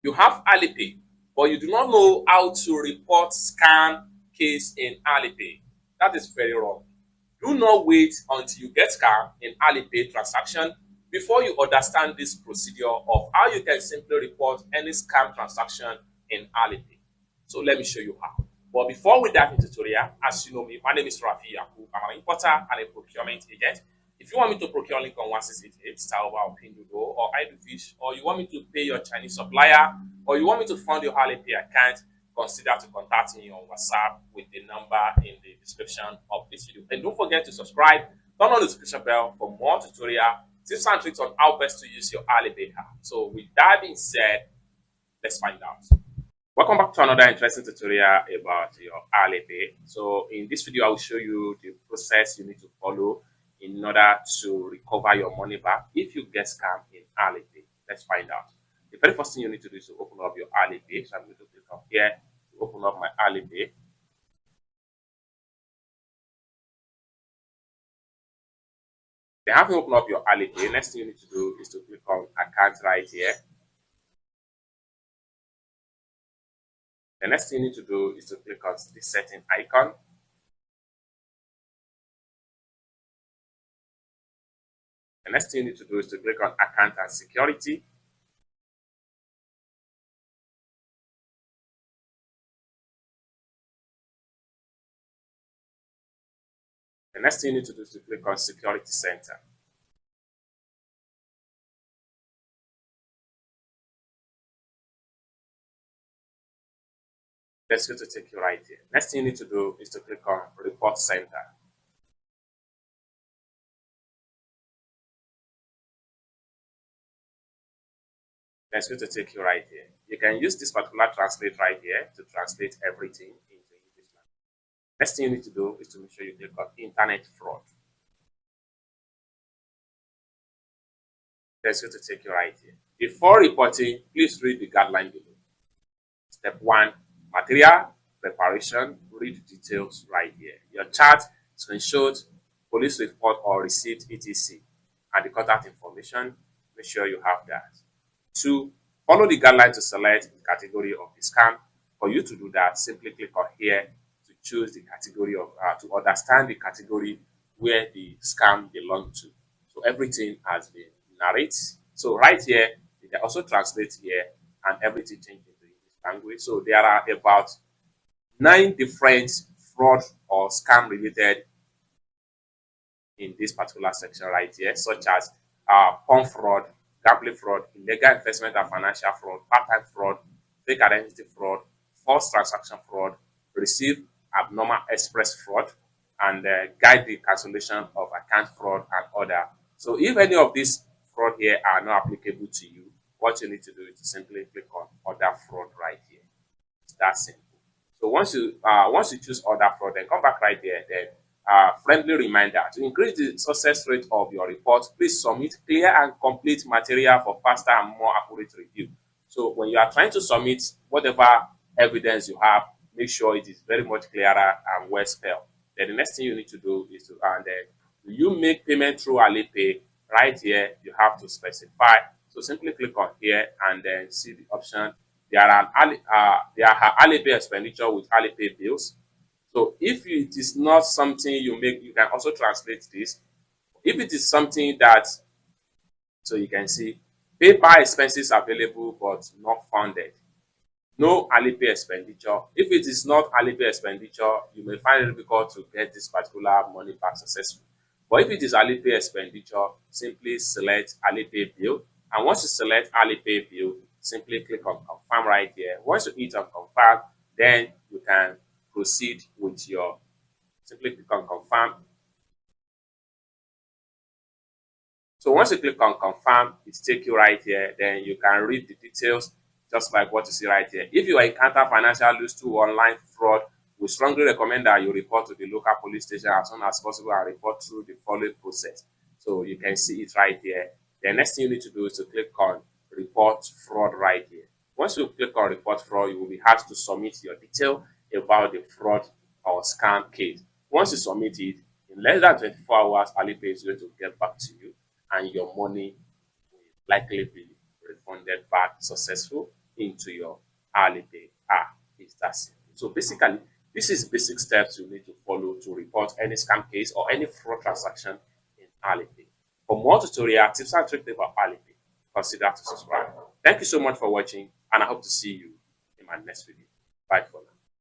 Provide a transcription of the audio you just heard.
You have Alipay, but you do not know how to report scam case in Alipay. That is very wrong. Do not wait until you get scammed in Alipay transaction before you understand this procedure of how you can simply report any scam transaction in Alipay. So let me show you how. But before we dive into tutorial, as you know me, my name is Rafi Yaku. I'm an importer and a procurement agent. If you want me to procure link on 1688, Taoba or pinduoduo or iDoFish, or you want me to pay your Chinese supplier, or you want me to fund your Alipay account, consider to contact me on WhatsApp with the number in the description of this video. And don't forget to subscribe, turn on the notification bell for more tutorial tips and tricks on how best to use your Alipay app. So with that being said, let's find out. Welcome back to another interesting tutorial about your Alipay. So in this video, I will show you the process you need to follow in order to recover your money back if you get scammed in Alipay. Let's find out. The very first thing you need to do is to open up your Alipay. So I'm going to click on here to open up my Alipay. Then after you open up your Alipay, next thing you need to do is to click on account right here. The next thing you need to do is to click on the setting icon. The next thing you need to do is to click on account and security. The next thing you need to do is to click on security center. That's going to take you right here. Next thing you need to do is to click on report center. That's going to take you right here. You can use this particular translate right here to translate everything into English language. Next thing you need to do is to make sure you click on internet fraud. That's going to take you right here. Before reporting, please read the guideline below. Step 1, material preparation. Read details right here. Your chart, screenshot, police report or receipt, etc. And the contact information. Make sure you have that. 2, follow the guideline to select the category of the scam. For you to do that, simply click on here to choose the category of, to understand the category where the scam belongs to. So everything has been narrated. So right here, you can also translate here and everything changes into English language. So there are about 9 different fraud or scam related in this particular section right here, such as pump fraud, gambling fraud, illegal investment and financial fraud, part-time fraud, fake identity fraud, false transaction fraud, receive abnormal express fraud, and guide the cancellation of account fraud and other. So if any of these fraud here are not applicable to you, what you need to do is to simply click on other fraud right here. It's that simple. So once you choose other fraud, then come back right there. Then friendly reminder to increase the success rate of your report, please submit clear and complete material for faster and more accurate review. So when you are trying to submit whatever evidence you have, make sure it is very much clearer and well spelled. Then the next thing you need to do is to you make payment through Alipay. Right here, you have to specify. So simply click on here and then see the option. There are Alipay expenditure with Alipay bills. So if it is not something you make, you can also translate this. If it is something that, so you can see, PayPal expenses available but not funded. No Alipay expenditure. If it is not Alipay expenditure, you may find it difficult to get this particular money back successfully. But if it is Alipay expenditure, simply select Alipay bill. And once you select Alipay bill, simply click on confirm right here. Once you hit on confirm, then you can proceed with your, simply click on confirm. So once you click on confirm, it takes you right here. Then you can read the details just like what you see right here. If you encounter financial loss to online fraud, we strongly recommend that you report to the local police station as soon as possible and report through the following process. So you can see it right here. The next thing you need to do is to click on report fraud right here. Once you click on report fraud, you will be asked to submit your detail about the fraud or scam case. Once you submit it, in less than 24 hours, Alipay is going to get back to you and your money will likely be refunded back successful into your Alipay app. It's that simple. So basically, this is basic steps you need to follow to report any scam case or any fraud transaction in Alipay. For more tutorial tips and tricks about Alipay, consider to subscribe. Thank you so much for watching, and I hope to see you in my next video. Bye for now.